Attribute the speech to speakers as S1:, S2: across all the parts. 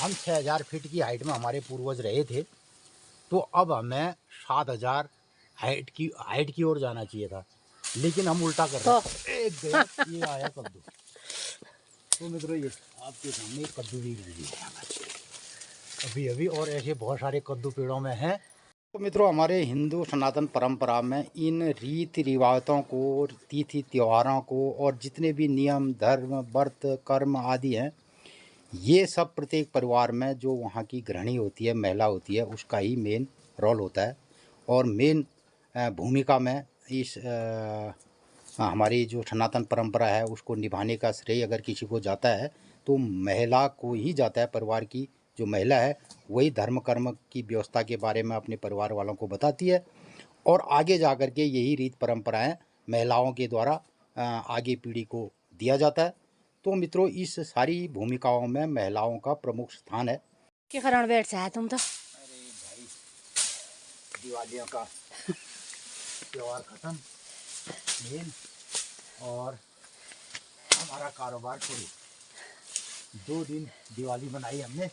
S1: हम 6000 फीट की हाइट में हमारे पूर्वज रहे थे, तो अब हमें 7000 हाइट की ओर जाना चाहिए था, लेकिन हम उल्टा कर रहे हैं। एक गया, ये आया कद्दू। तो मित्रों ये आपके सामने कद्दू भी है अभी अभी, और ऐसे बहुत सारे कद्दू पेड़ों में हैं। तो मित्रों हमारे हिंदू सनातन परंपरा में इन रीति रिवाजों को, तिथि त्योहारों को, और जितने भी नियम धर्म व्रत कर्म आदि हैं, ये सब प्रत्येक परिवार में जो वहाँ की गृहिणी होती है, महिला होती है, उसका ही मेन रोल होता है। और मेन भूमिका में इस हमारी जो सनातन परंपरा है उसको निभाने का श्रेय अगर किसी को जाता है तो महिला को ही जाता है। परिवार की जो महिला है वही धर्म कर्म की व्यवस्था के बारे में अपने परिवार वालों को बताती है, और आगे जा कर के यही रीत परंपराएं महिलाओं के द्वारा आगे पीढ़ी को दिया जाता है। तो मित्रों इस सारी भूमिकाओं में महिलाओं का प्रमुख स्थान है।
S2: के कारण बैठ है तुम तो?
S1: अरे भाई, दिवालियों का त्योहार खत्म मेन, और हमारा कारोबार शुरू। 2 दिन दिवाली बनाई हमने,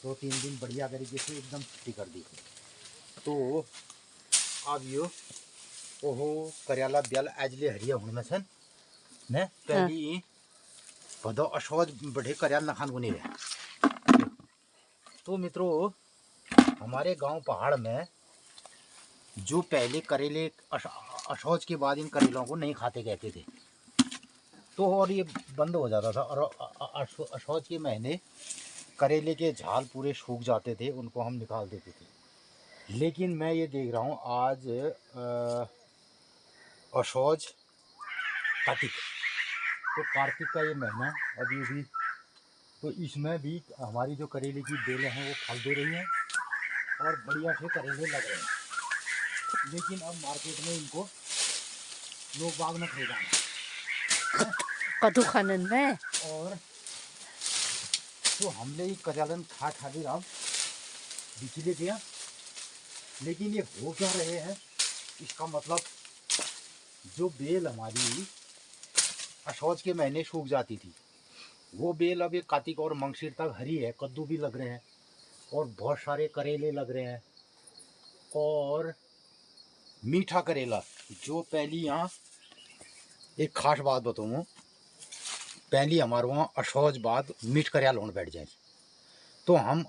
S1: तो 3 दिन बढ़िया तरीके से एकदम छुट्टी कर दी। तो अब यो ओहो करियाला ब्याल एजले हरिया हुन छन ने पहली भदो असोज बढ़े करियाल नखान गुनी रहे। तो मित्रों हमारे गांव पहाड़ में जो पहले करेले असोज के बाद इन करेलों को नहीं खाते कहते थे, तो और ये बंद हो जाता था, और असोज के महीने करेले के झाल पूरे सूख जाते थे, उनको हम निकाल देते थे। लेकिन मैं ये देख रहा हूँ आज असोज कार्तिक, तो कार्तिक का ये महीना अभी भी, तो इसमें भी हमारी जो करेले की बेलें हैं वो फल दे रही हैं और बढ़िया से करेले लग रहे हैं। लेकिन अब मार्केट में इनको लोग बाग में खरीदाना
S2: कद्दू खानन में,
S1: और तो हमने ही कजालन खा खा दी राम बिचले दिया। लेकिन ये हो क्या रहे हैं, इसका मतलब जो बेल हमारी असोज के महीने सूख जाती थी, वो बेल अब ये कार्तिक और मंगशीर तक हरी है, कद्दू भी लग रहे हैं और बहुत सारे करेले लग रहे हैं। और मीठा करेला जो पहली यहाँ एक खास बात बताऊँ, पहली हमारे वहाँ असोज बाद मीठ करेला होने बैठ जाए, तो हम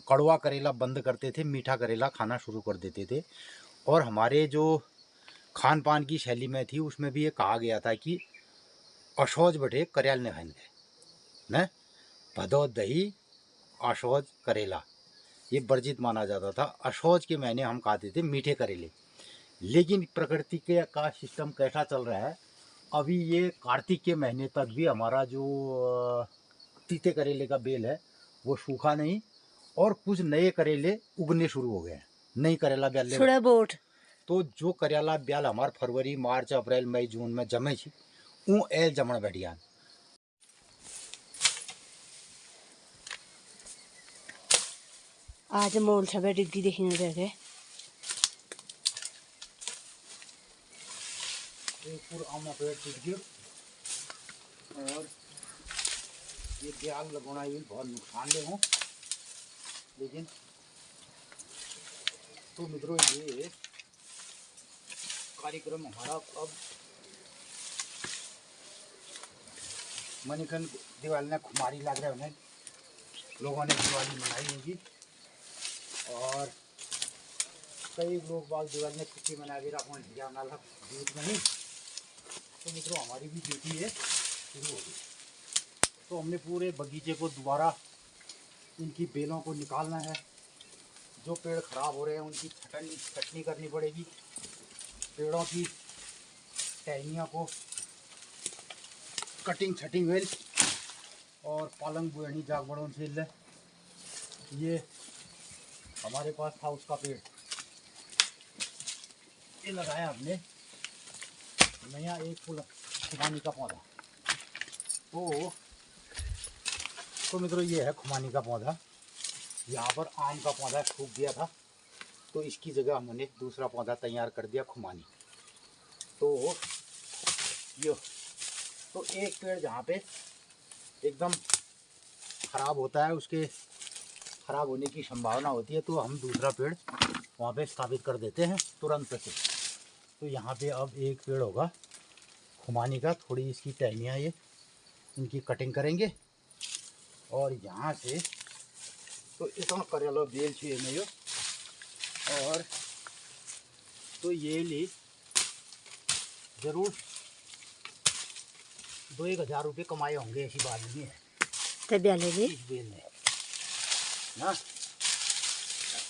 S1: कड़वा करेला बंद करते थे, मीठा करेला खाना शुरू कर देते थे। और हमारे जो खान पान की शैली में थी उसमें भी ये कहा गया था कि असोज बटे करेल ने खाएंगे न, भदो दही असोज करेला ये वर्जित माना जाता था। असोज के महीने हम खाते थे मीठे करेले। लेकिन प्रकृति के का सिस्टम कैसा चल रहा है, अभी ये कार्तिक के महीने तक भी हमारा जो तीते करेले का बेल है वो सूखा नहीं, और कुछ नए करेले उगने शुरू हो गए हैं, नई करेला ब्याल बोट। तो जो करेला ब्याल हमारे फरवरी मार्च अप्रैल मई जून में जमे छी वो एल जमण बैठिया।
S2: आज मोल छबे डिग्गी देखने रहे
S1: पूरा आम पेड़ टूट गया, और ये ब्याल लगाना ये बहुत नुकसानदेह हो। लेकिन तो मित्रों ये कार्यक्रम हमारा अब मणिकंद दिवाली ने खुमारी लग रहा है, उन्हें लोगों ने दिवाली मनाई होगी, और कई लोग बाग दिवाली ने छुट्टी मना के रखा दूध नहीं। तो मित्रों हमारी भी ड्यूटी है शुरू होगी। तो हमने पूरे बगीचे को दोबारा इनकी बेलों को निकालना है, जो पेड़ खराब हो रहे हैं उनकी छटनी करनी पड़ेगी, पेड़ों की टहनियों को कटिंग छटिंग वेल, और पालंग बुएनी जागबड़ों से ले। ये हमारे पास था उसका पेड़, ये लगाया हमने नया एक फूल खुमानी का पौधा। तो मित्रों ये है खुमानी का पौधा। यहाँ पर आम का पौधा सूख गया था, तो इसकी जगह हमने दूसरा पौधा तैयार कर दिया खुमानी। तो ये तो एक पेड़ जहाँ पे एकदम ख़राब होता है, उसके ख़राब होने की संभावना होती है, तो हम दूसरा पेड़ वहाँ पे स्थापित कर देते हैं तुरंत से। तो यहाँ पे अब एक पेड़ होगा खुमानी का, थोड़ी इसकी टहनियाँ ये इनकी कटिंग करेंगे और यहाँ से तो इतना करेलो बेल छे में यो और तो ये ली जरूर 2-1 हज़ार रुपये कमाए होंगे, ऐसी बात नहीं है
S2: ते ब्याले जी
S1: इस बेल ने ना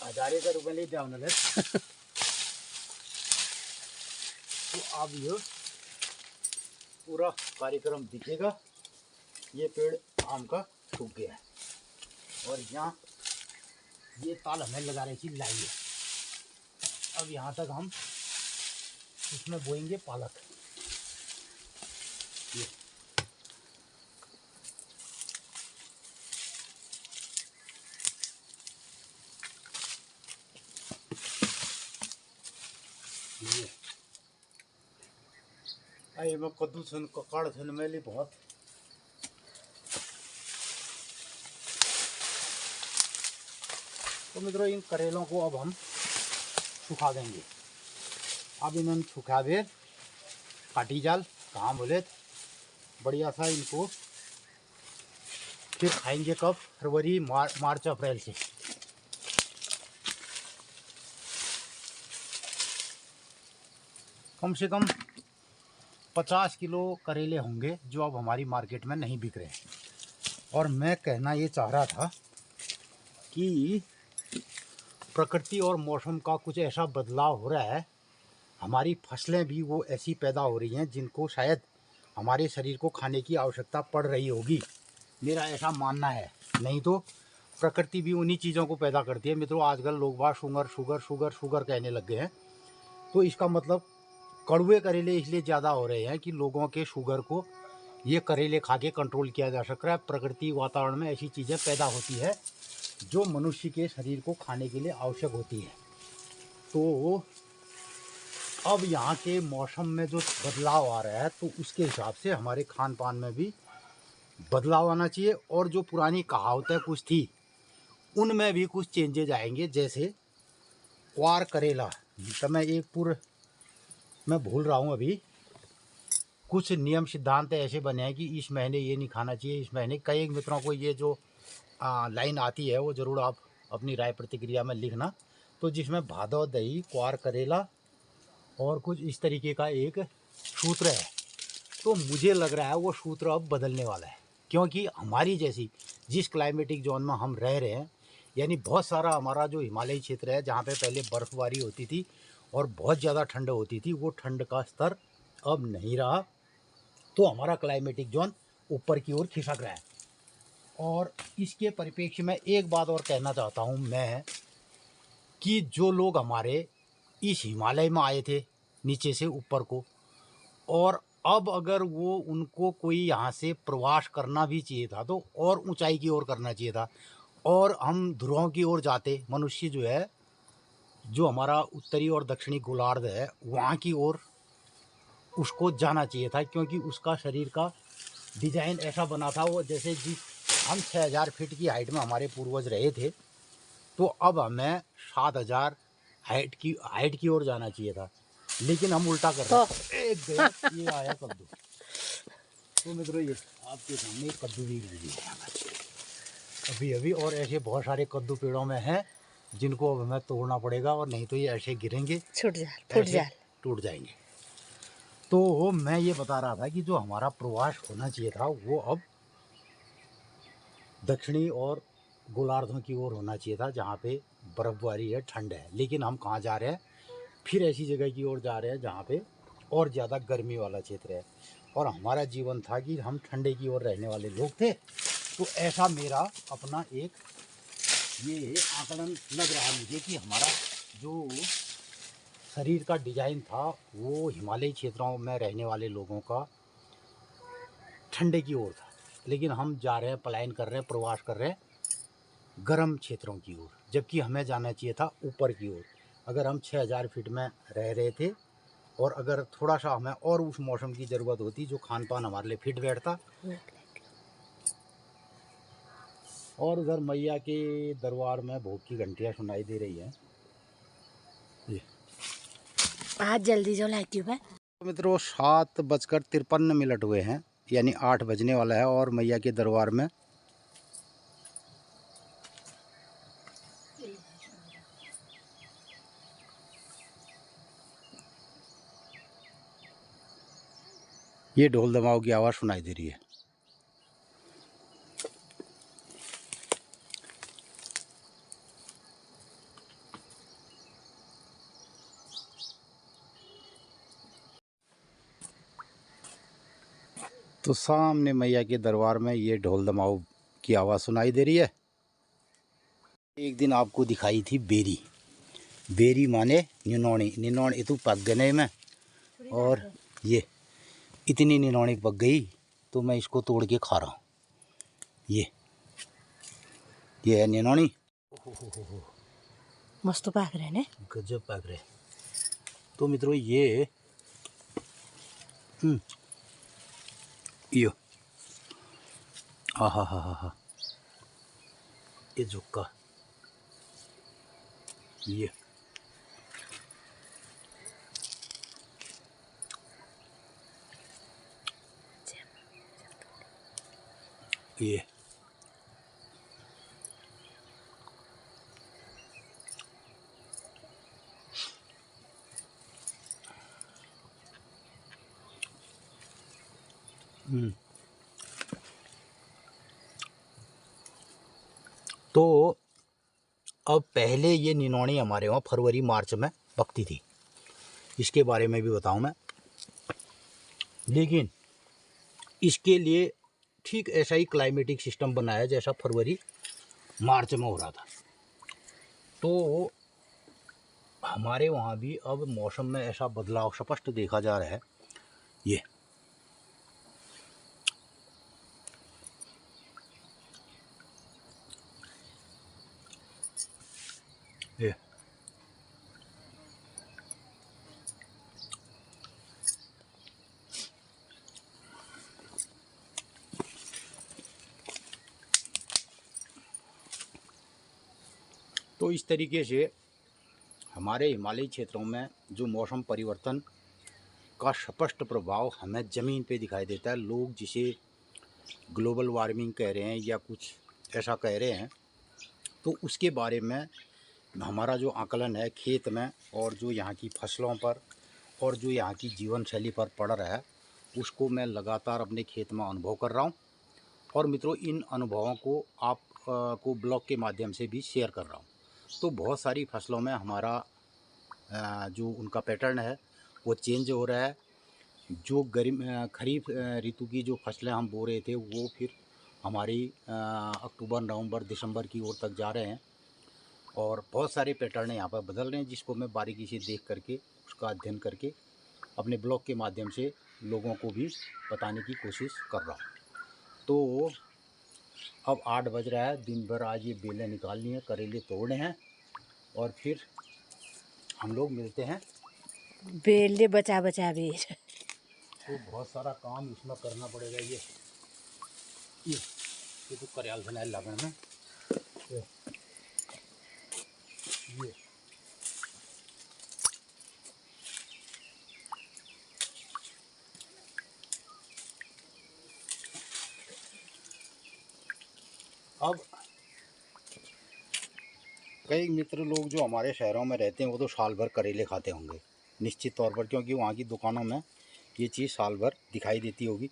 S1: 1000 रुपये ले जाओ ना तो अब ये पूरा कार्यक्रम दिखेगा। ये पेड़ आम का सूख गया है और यहाँ ये ताल हमें लगा रही थी लाई है। अब यहाँ तक हम इसमें बोएंगे पालक। ये आई मैं कद्दू छन ककाड़ छन मेली बहुत तो मित्रों इन करेलों को अब हम सुखा देंगे। अब इन्होंने सुखा दे काटी जाल कहाँ बोले बढ़िया सा इनको फिर खाएंगे कब फरवरी मार्च अप्रैल से। कम से कम 50 किलो करेले होंगे जो अब हमारी मार्केट में नहीं बिक रहे हैं। और मैं कहना ये चाह रहा था कि प्रकृति और मौसम का कुछ ऐसा बदलाव हो रहा है, हमारी फसलें भी वो ऐसी पैदा हो रही हैं जिनको शायद हमारे शरीर को खाने की आवश्यकता पड़ रही होगी, मेरा ऐसा मानना है। नहीं तो प्रकृति भी उन्हीं चीज़ों को पैदा करती है। मित्रों आजकल लोग बात शुगर शुगर शुगर शुगर कहने लग गए हैं, तो इसका मतलब कड़वे करेले इसलिए ज़्यादा हो रहे हैं कि लोगों के शुगर को ये करेले खा के कंट्रोल किया जा सक रहा है। प्रकृति वातावरण में ऐसी चीज़ें पैदा होती है जो मनुष्य के शरीर को खाने के लिए आवश्यक होती है। तो अब यहाँ के मौसम में जो बदलाव आ रहा है तो उसके हिसाब से हमारे खान पान में भी बदलाव आना चाहिए। और जो पुरानी कहावतें कुछ थी उनमें भी कुछ चेंजेज आएंगे, जैसे क्वार करेला। तो मैं भूल रहा हूँ अभी, कुछ नियम सिद्धांत ऐसे बने हैं कि इस महीने ये नहीं खाना चाहिए, इस महीने। कई मित्रों को ये जो लाइन आती है वो ज़रूर आप अपनी राय प्रतिक्रिया में लिखना। तो जिसमें भादव दही क्वार करेला और कुछ इस तरीके का एक सूत्र है। तो मुझे लग रहा है वो सूत्र अब बदलने वाला है, क्योंकि हमारी जैसी जिस क्लाइमेटिक जोन में हम रह रहे हैं, यानी बहुत सारा हमारा जो हिमालयी क्षेत्र है जहाँ पे पहले बर्फ़बारी होती थी और बहुत ज़्यादा ठंड होती थी, वो ठंड का स्तर अब नहीं रहा। तो हमारा क्लाइमेटिक जोन ऊपर की ओर खिसक रहा है। और इसके परिप्रेक्ष्य में एक बात और कहना चाहता हूँ मैं, कि जो लोग हमारे इस हिमालय में आए थे नीचे से ऊपर को, और अब अगर वो उनको कोई यहाँ से प्रवास करना भी चाहिए था तो और ऊंचाई की ओर करना चाहिए था, और हम ध्रुवों की ओर जाते। मनुष्य जो है, जो हमारा उत्तरी और दक्षिणी गोलार्ध है, वहाँ की ओर उसको जाना चाहिए था, क्योंकि उसका शरीर का डिजाइन ऐसा बना था वो जैसे जिस हम 6000 फीट की हाइट में हमारे पूर्वज रहे थे, तो अब हमें 7000 हाइट की ओर जाना चाहिए था, लेकिन हम उल्टा कर रहे हैं। एक गया ये आया कद्दू। तो मित्रों ये आपके सामने कद्दू भी गिरी है अभी अभी, और ऐसे बहुत सारे कद्दू पेड़ों में हैं जिनको अब हमें तोड़ना पड़ेगा, और नहीं तो ये ऐसे गिरेंगे, टूट जाएंगे। तो मैं ये बता रहा था कि जो हमारा प्रवास होना चाहिए था वो अब दक्षिणी और गोलार्धों की ओर होना चाहिए था, जहाँ पे बर्फबारी है, ठंड है। लेकिन हम कहाँ जा रहे हैं, फिर ऐसी जगह की ओर जा रहे हैं जहाँ पे और ज़्यादा गर्मी वाला क्षेत्र है। और हमारा जीवन था कि हम ठंडे की ओर रहने वाले लोग थे। तो ऐसा मेरा अपना एक ये आकलन लग रहा है मुझे कि हमारा जो शरीर का डिजाइन था वो हिमालयी क्षेत्रों में रहने वाले लोगों का ठंडे की ओर था, लेकिन हम जा रहे हैं, पलायन कर रहे हैं, प्रवास कर रहे हैं गर्म क्षेत्रों की ओर, जबकि हमें जाना चाहिए था ऊपर की ओर। अगर हम 6000 फीट में रह रहे थे और अगर थोड़ा सा हमें और उस मौसम की ज़रूरत होती जो खान पान हमारे लिए फिट बैठता, और उधर मैया के दरबार में भोग की घंटियाँ सुनाई दे रही हैं। ये
S2: आज जल्दी जो लाती हूँ मैं।
S1: तो मित्रों 7:53 हुए हैं, यानी 8 बजने वाला है। और मैया के दरबार में ये ढोल दमाऊ की आवाज़ सुनाई दे रही है। तो सामने मैया के दरबार में ये ढोल दमाऊ की आवाज़ सुनाई दे रही है। एक दिन आपको दिखाई थी बेरी। बेरी माने निनौनी। निनौनी तो पक गए में, और ये इतनी निनौनी पक गई तो मैं इसको तोड़ के खा रहा हूँ। ये है निनौनी।
S2: मस्त पाक रहे ने।
S1: गजब पक रहे। तो मित्रों ये यो हा ये जुक्का, ये तो अब पहले ये निनौनी हमारे वहाँ फरवरी मार्च में पकती थी, इसके बारे में भी बताऊँ मैं। लेकिन इसके लिए ठीक ऐसा ही क्लाइमेटिक सिस्टम बनाया जैसा फरवरी मार्च में हो रहा था। तो हमारे वहाँ भी अब मौसम में ऐसा बदलाव स्पष्ट देखा जा रहा है। ये तो इस तरीके से हमारे हिमालयी क्षेत्रों में जो मौसम परिवर्तन का स्पष्ट प्रभाव हमें ज़मीन पे दिखाई देता है। लोग जिसे ग्लोबल वार्मिंग कह रहे हैं या कुछ ऐसा कह रहे हैं, तो उसके बारे में हमारा जो आकलन है खेत में और जो यहाँ की फसलों पर और जो यहाँ की जीवन शैली पर पड़ रहा है, उसको मैं लगातार अपने खेत में अनुभव कर रहा हूँ। और मित्रों इन अनुभवों को आप को ब्लॉग के माध्यम से भी शेयर कर रहा हूँ। तो बहुत सारी फसलों में हमारा जो उनका पैटर्न है वो चेंज हो रहा है। जो खरीफ ऋतु की जो फसलें हम बो रहे थे वो फिर हमारी अक्टूबर नवंबर दिसंबर की ओर तक जा रहे हैं। और बहुत सारे पैटर्न यहाँ पर बदल रहे हैं, जिसको मैं बारीकी से देख करके उसका अध्ययन करके अपने ब्लॉग के माध्यम से लोगों को भी बताने की कोशिश कर रहा हूँ। तो अब 8 बज रहा है। दिन भर आज ये बेलें निकालनी है, करेले तोड़ने हैं, और फिर हम लोग मिलते हैं।
S2: बेले बचा बचा बेर।
S1: तो बहुत सारा काम इसमें करना पड़ेगा। ये तो करियाल बनाए लगन में ये अब कई मित्र लोग जो हमारे शहरों में रहते हैं वो तो साल भर करेले खाते होंगे निश्चित तौर पर, क्योंकि वहाँ की दुकानों में ये चीज़ साल भर दिखाई देती होगी।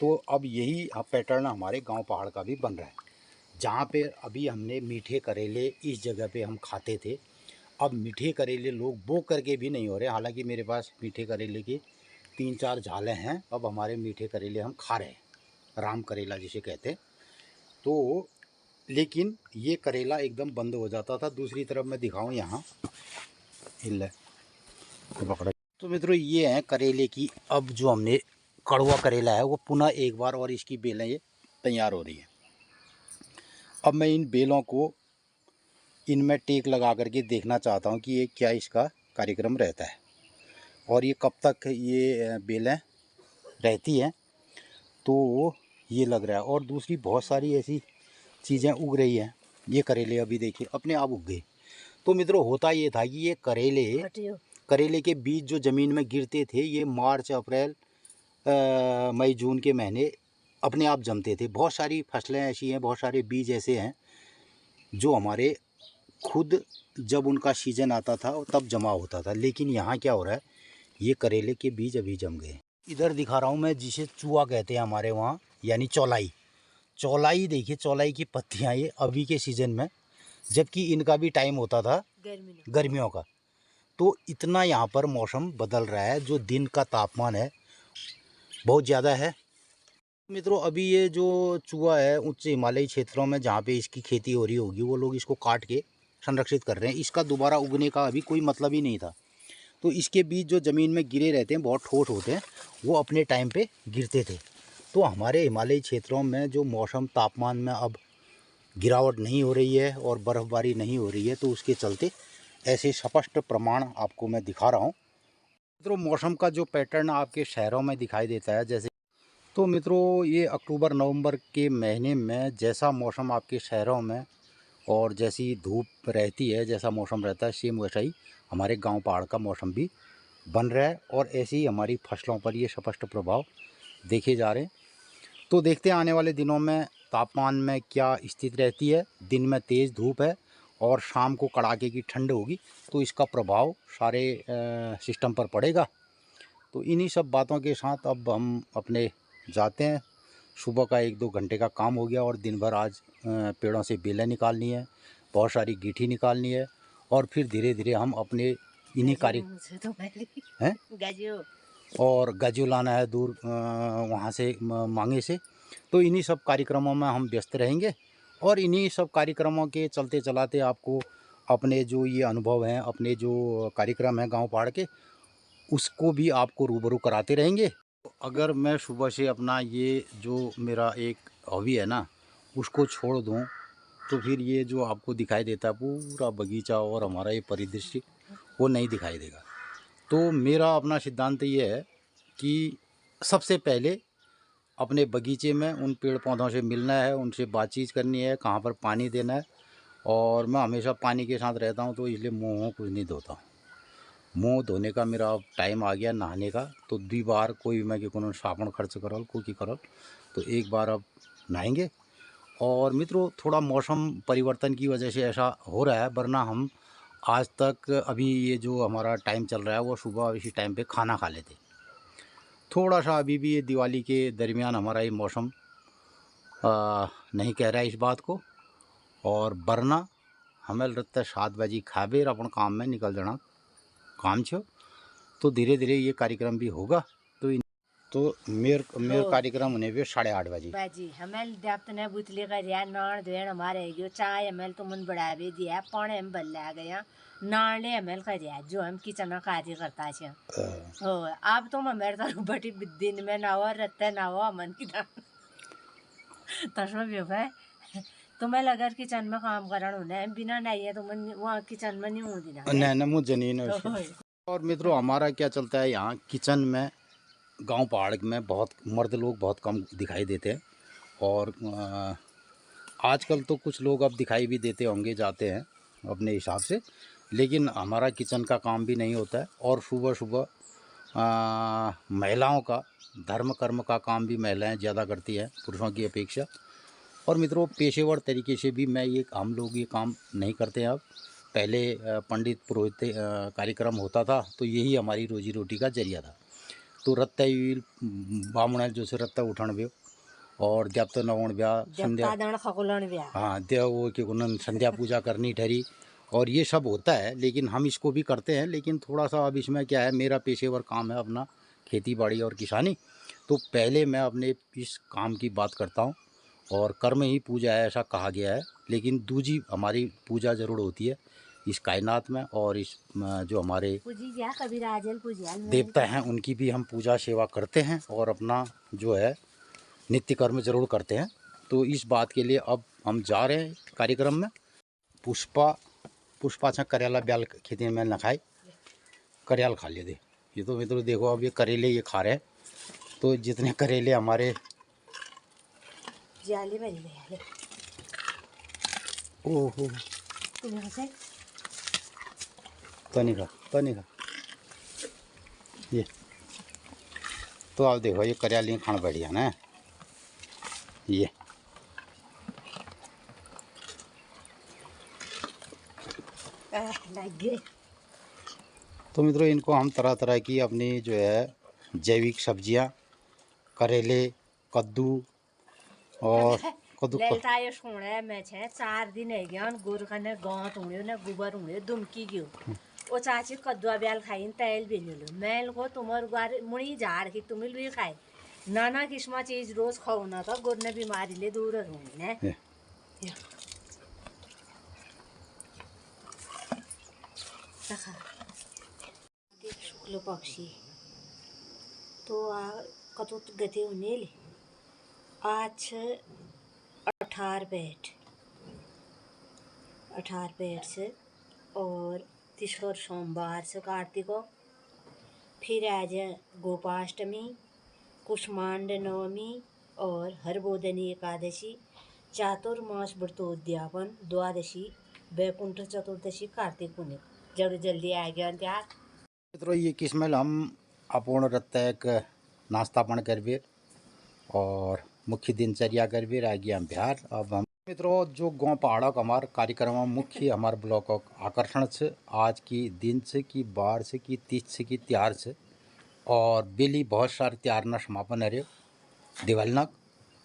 S1: तो अब यही पैटर्न हमारे गांव पहाड़ का भी बन रहा है, जहाँ पे अभी हमने मीठे करेले इस जगह पे हम खाते थे, अब मीठे करेले लोग बो करके भी नहीं हो रहे। हालांकि मेरे पास मीठे करेले की 3-4 झालें हैं। अब हमारे मीठे करेले हम खा रहे हैं, राम करेला जिसे कहते हैं। तो लेकिन ये करेला एकदम बंद हो जाता था। दूसरी तरफ मैं दिखाऊं यहाँ हिल पकड़ा। तो मित्रों ये हैं करेले की, अब जो हमने कड़वा करेला है वो पुनः एक बार और इसकी बेलें ये तैयार हो रही हैं। अब मैं इन बेलों को इनमें टेक लगा करके देखना चाहता हूँ कि ये क्या इसका कार्यक्रम रहता है और ये कब तक ये बेलें रहती हैं। तो ये लग रहा है। और दूसरी बहुत सारी ऐसी चीज़ें उग रही हैं। ये करेले अभी देखिए अपने आप उग गए। तो मित्रों होता ये था कि ये करेले के बीज जो ज़मीन में गिरते थे ये मार्च अप्रैल मई जून के महीने अपने आप जमते थे। बहुत सारी फसलें ऐसी हैं, बहुत सारे बीज ऐसे हैं जो हमारे खुद जब उनका सीजन आता था तब जमा होता था। लेकिन यहाँ क्या हो रहा है, ये करेले के बीज अभी जम गए। इधर दिखा रहा हूँ मैं जिसे चूहा कहते हैं हमारे वहाँ, यानी चौलाई। चौलाई देखिए, चौलाई की पत्तियाँ ये अभी के सीज़न में, जबकि इनका भी टाइम होता था गर्मियों का। तो इतना यहाँ पर मौसम बदल रहा है, जो दिन का तापमान है बहुत ज़्यादा है। मित्रों अभी ये जो चूहा है उच्च हिमालयी क्षेत्रों में जहाँ पे इसकी खेती हो रही होगी, वो लोग इसको काट के संरक्षित कर रहे हैं। इसका दोबारा उगने का अभी कोई मतलब ही नहीं था। तो इसके बीज जो ज़मीन में गिरे रहते हैं, बहुत ठोस होते हैं, वो अपने टाइम पे गिरते थे। तो हमारे हिमालयी क्षेत्रों में जो मौसम तापमान में अब गिरावट नहीं हो रही है और बर्फ़बारी नहीं हो रही है, तो उसके चलते ऐसे स्पष्ट प्रमाण आपको मैं दिखा रहा हूँ। मित्रों मौसम का जो पैटर्न आपके शहरों में दिखाई देता है, जैसे तो मित्रों ये अक्टूबर नवंबर के महीने में जैसा मौसम आपके शहरों में और जैसी धूप रहती है, जैसा मौसम रहता है, सेम वैसा ही हमारे गांव पहाड़ का मौसम भी बन रहा है और ऐसे ही हमारी फसलों पर ये स्पष्ट प्रभाव देखे जा रहे हैं। तो देखते हैं आने वाले दिनों में तापमान में क्या स्थिति रहती है। दिन में तेज़ धूप है और शाम को कड़ाके की ठंड होगी, तो इसका प्रभाव सारे सिस्टम पर पड़ेगा। तो इन्हीं सब बातों के साथ अब हम अपने जाते हैं। सुबह का 1-2 घंटे का काम हो गया और दिन भर आज पेड़ों से बेलें निकालनी है, बहुत सारी गीठी निकालनी है और फिर धीरे धीरे हम अपने इन्हीं कार्य हैं और गजू लाना है दूर वहाँ से मांगे से। तो इन्हीं सब कार्यक्रमों में हम व्यस्त रहेंगे और इन्हीं सब कार्यक्रमों के चलते चलाते आपको अपने जो ये अनुभव हैं, अपने जो कार्यक्रम हैं गांव पहाड़ के, उसको भी आपको रूबरू कराते रहेंगे। अगर मैं सुबह से अपना ये जो मेरा एक हॉबी है ना, उसको छोड़ दूँ, तो फिर ये जो आपको दिखाई देता है पूरा बगीचा और हमारा ये परिदृश्य, वो नहीं दिखाई देगा। तो मेरा अपना सिद्धांत ये है कि सबसे पहले अपने बगीचे में उन पेड़ पौधों से मिलना है, उनसे बातचीत करनी है, कहाँ पर पानी देना है। और मैं हमेशा पानी के साथ रहता हूँ, तो इसलिए मुँह कुछ नहीं धोता हूँ। मुँह धोने का मेरा अब टाइम आ गया, नहाने का। तो 2 बार कोई मैं कि कोनो साबुन खर्च करल कोकी करल, तो 1 बार अब नहाएंगे। और मित्रों थोड़ा मौसम परिवर्तन की वजह से ऐसा हो रहा है, वरना हम आज तक अभी ये जो हमारा टाइम चल रहा है वो सुबह इसी टाइम पे खाना खा लेते। थोड़ा सा अभी भी ये दिवाली के दरमियान हमारा ये मौसम नहीं कह रहा है इस बात को, और वरना हमें लगता है 7 बजे खाबे और अपन काम में निकल जाना काम छो। तो धीरे धीरे ये कार्यक्रम भी होगा। तो मेर कार्यक्रम होने पे 8:30 बजे
S2: बाजी हमें दफ्त ने बुतले का रिया नान देन हमारे गयो चाय हमें तो मन बढ़ा भी दिया पाने हम बल्ला गया नान ले हमें का रिया जो हम किचन में कार्य करता छे। हो अब तो हमें तो बटी दिन में ना हो रहते ना हो मन की तसो भी है। तो मैं लगा किचन में काम करना होना बिना नहीं तो मन वहाँ किचन में नहीं हूँ दिना
S1: नहीं मुझे नहीं। और मित्रों हमारा क्या चलता है यहाँ किचन में, गांव पहाड़ में बहुत मर्द लोग बहुत कम दिखाई देते हैं। और आजकल तो कुछ लोग अब दिखाई भी देते होंगे, जाते हैं अपने हिसाब से, लेकिन हमारा किचन का काम भी नहीं होता है। और सुबह सुबह महिलाओं का धर्म कर्म का काम भी महिलाएं ज़्यादा करती हैं पुरुषों की अपेक्षा। और मित्रों पेशेवर तरीके से भी हम लोग ये काम नहीं करते हैं अब। पहले पंडित पुरोहित कार्यक्रम होता था, तो यही हमारी रोजी रोटी का जरिया था। तो रत्ता बामण जो से रत्ता उठण ब्यो और देवता नवण ब्या संध्या, हाँ देव वो कि संध्या पूजा करनी ठहरी, और ये सब होता है। लेकिन हम इसको भी करते हैं, लेकिन थोड़ा सा अब इसमें क्या है, मेरा पेशेवर काम है अपना खेती बाड़ी और किसानी। तो पहले मैं अपने इस काम की बात करता हूँ, और कर्म ही पूजा है ऐसा कहा गया है। लेकिन दूजी हमारी पूजा ज़रूर होती है इस कायनात में, और इस जो हमारे देवता हैं उनकी भी हम पूजा सेवा करते हैं और अपना जो है नित्य कर्म जरूर करते हैं। तो इस बात के लिए अब हम जा रहे हैं कार्यक्रम में। पुष्पा छा करेला ब्याल खेती में न खाए, करेल खा ले दे। ये तो मित्रों देखो अब ये करेले ये खा रहे हैं। तो जितने करेले हमारे ओहो
S2: तुम यहाँ से
S1: तो नहीं खा ये तो आप देखो ये करियाली खाना बढ़िया ना ये
S2: लग गए।
S1: तो मित्रों इनको हम तरह तरह की अपनी जो है जैविक सब्जियां करेले कद्दू और कद्दू
S2: लेलता ये सोने में छे 4 दिन है गया गोरखा ने गांव तुमने ने गोबर उड़े दुमकी गयो ओ चाची कद्दुआ ब्याल खाइन तेल भी लो मैल को तुमर गार मुड़ी झाड़ की तुम भी खाए नाना किस्म चीज रोज खाओ ना तो गोर ने बीमारी ले दूर रहूं ने देखा शुक्ल पक्षी तो कतो गति होने ले आज 18 पेट से और तीसर सोमवार से कार्तिक को फिर आज गोपाष्टमी कुष्मांड नवमी और हरबोधनी एकादशी चातुर्मास व्रतोद्यापन द्वादशी वैकुंठ चतुर्दशी कार्तिक पुण्य जब जल्दी आ गया त्या
S1: मित्रों ये किस्में हम अपूर्ण रत्तक नाश्ता पान करबीर और मुख्य दिनचर्या करबीर आ गया हम बिहार। अब हम मित्रों जो गाँव पहाड़क हमार कार्यक्रम मुख्य हमार ब्लॉक आकर्षण से आज की दिन से की बार से की तीज से की त्यार से और बेली बहुत सारे त्यार न समापन है दिवालनक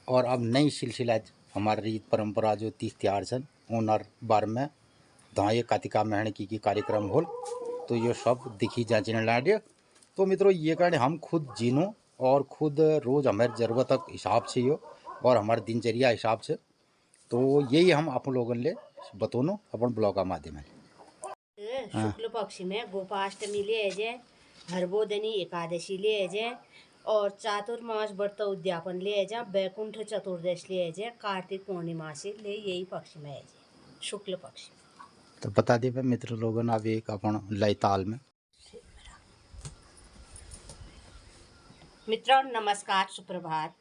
S1: और अब नई सिलसिला हमारी रीत परंपरा जो तीज त्यार सन ओनर बार में धाये कातिका महण की कार्यक्रम होल तो ये सब दिखी जांचने लाडे। तो मित्रों ये कारण हम खुद जीनो और खुद रोज़ हमारे ज़रूरत तक हिसाब से यो और हमारे दिनचर्या हिसाब से तो यही हम आप लोगों ले बतौनो अपन ब्लॉग का माध्यम है।
S2: शुक्ल पक्षी में गोपाष्टमी ले जाए हरबोधनी एकादशी ले जाए और चातुर्मास व्रत उद्यापन ले जाए वैकुंठ चतुर्दशी ले जाए कार्तिक पूर्णिमा से ले यही पक्षी में जाए शुक्ल पक्षी।
S1: तो बता दे मित्र लोगों अब एक अपन लय ताल में
S2: मित्रों नमस्कार सुप्रभात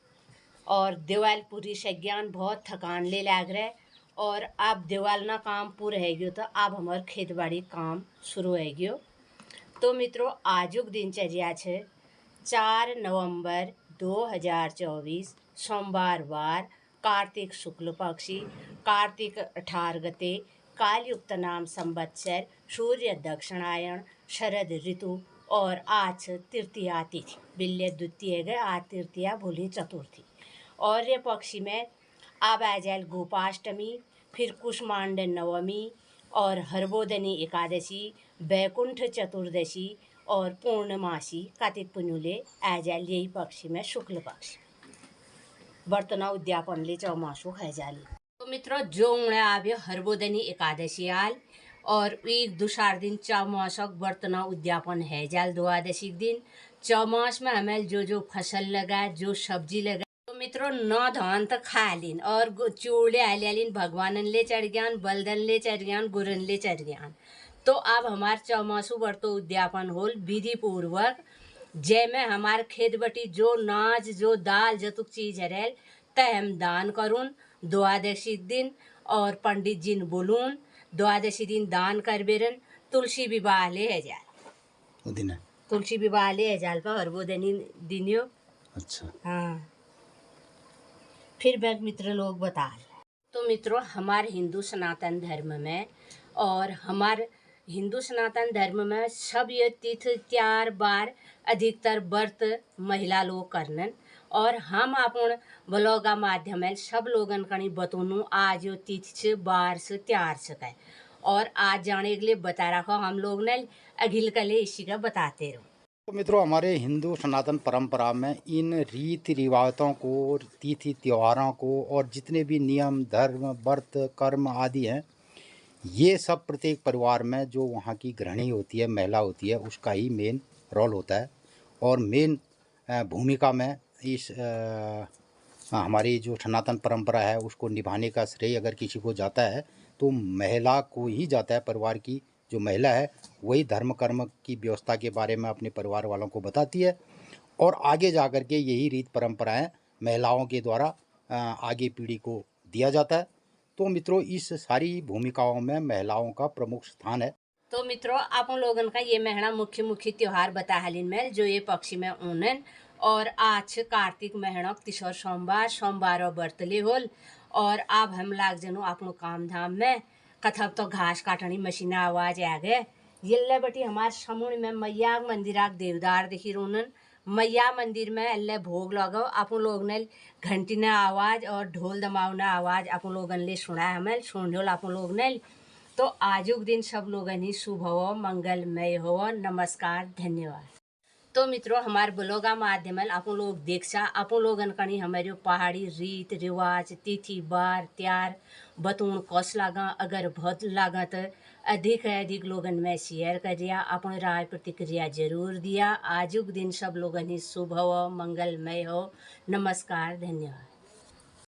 S2: और दिवालपुरी से ज्ञान बहुत थकान ले लाग रहे और अब दिवाल ना काम पूरा है गयो तो अब हमारे खेत बाड़ी काम शुरू है गयो। तो मित्रों आजुक दिनचर्या छे 4 नवंबर 2024 सोमवार वार कार्तिक शुक्ल पक्षी कार्तिक 18 गते कालयुक्त नाम संवत्सर सूर्य दक्षिणायन शरद ऋतु और आज तृतीया तिथि बिल्ले द्वितीय गए आज तृतीया भूली चतुर्थी और ये पक्षी में अब आ जाए गोपाष्टमी फिर कुष्मांड नवमी और हरबोधनी एकादशी वैकुंठ चतुर्दशी और पूर्णमासी कार्तिक पुण्युले आ जाए यही पक्षी में शुक्ल पक्षी बर्तना उद्यापन ले चौमासु है जाली। तो मित्रों जो आव्य हरबोधनी एकादशी आल और एक दूसरा दिन चौमासक बर्तना उद्यापन है जाल द्वादशी दिन चौमास में हमें जो फसल लगा जो सब्जी लगा तो मित्रों न धान तो खा लीन और चूड़े आलियालीन भगवानन ले चढ़ गयान बलदन ले चढ़ गयान गुरन ले चढ़ गयान। तो अब हमार चौमासु बर्तो उद्यापन होल विधि पूर्वक जैमें हमार खेत बटी जो नाज जो दाल जतुक चीज है तय हम दान करूँ द्वादशी दिन और पंडित जी ने बोलून द्वादशी दिन दान कर बेरन तुलसी विवाह ले है जाल तुलसी विवाह ले है जाल पर हरबोधनी दिन यो।
S1: अच्छा
S2: हाँ फिर बैंक मित्र लोग बता तो मित्रों हमारे हिंदू सनातन धर्म में और हमारे हिंदू सनातन धर्म में सब ये तीर्थ त्यार बार अधिकतर व्रत महिला लोग करनन और हम अपन ब्लॉगा माध्यम सब लोगन कणी बतौनू आज यो तिथि से बार से त्यार सके और आज जाने के लिए बता रखा हम लोग ने अगिल कले इसी का बताते रहो।
S1: तो मित्रों हमारे हिंदू सनातन परंपरा में इन रीति रिवायतों को तिथि त्योहारों को और जितने भी नियम धर्म व्रत कर्म आदि हैं ये सब प्रत्येक परिवार में जो वहाँ की गृहिणी होती है महिला होती है उसका ही मेन रोल होता है और मेन भूमिका में इस हमारी जो सनातन परंपरा है उसको निभाने का श्रेय अगर किसी को जाता है तो महिला को ही जाता है। परिवार की जो महिला है वही धर्म कर्म की व्यवस्था के बारे में अपने परिवार वालों को बताती है और आगे जा कर के यही रीत परंपराएं महिलाओं के द्वारा आगे पीढ़ी को दिया जाता है। तो मित्रों इस सारी भूमिकाओं में महिलाओं का प्रमुख स्थान है।
S2: तो मित्रों आप लोगन का ये महीना मुख्य मुख्य त्योहार बता हालिन में जो ये पक्षी में ऊनन और आज कार्तिक महीना तीसरा सोमवार बर्तले होल और अब हम लाग जनो अपनो काम धाम में कथब तो घास काटनी मशीन आवाज आ गए ये बटी हमारे समूह में मैया मंदिर देवदार देखी रोनन मैया मंदिर में अल्ले भोग लगाओ आप लोग ने घंटी ने आवाज और ढोल दमाव ने आवाज आप लोगन ले सुना हमें सुन आप लोग ने तो आजुक दिन सब लोगन ही शुभ हो मंगलमय हो नमस्कार धन्यवाद। तो मित्रों हमारे ब्लॉगा माध्यम आप लोग देख सा आप लोगन कणी हमारे पहाड़ी रीत रिवाज तिथि बार त्यार बतून कस लागा अगर बहुत लागा तो अधिक से अधिक लोगन में शेयर करिया अपन राय प्रतिक्रिया जरूर दिया। आजुक दिन सब लोगन ही शुभ हो मंगलमय हो नमस्कार धन्यवाद।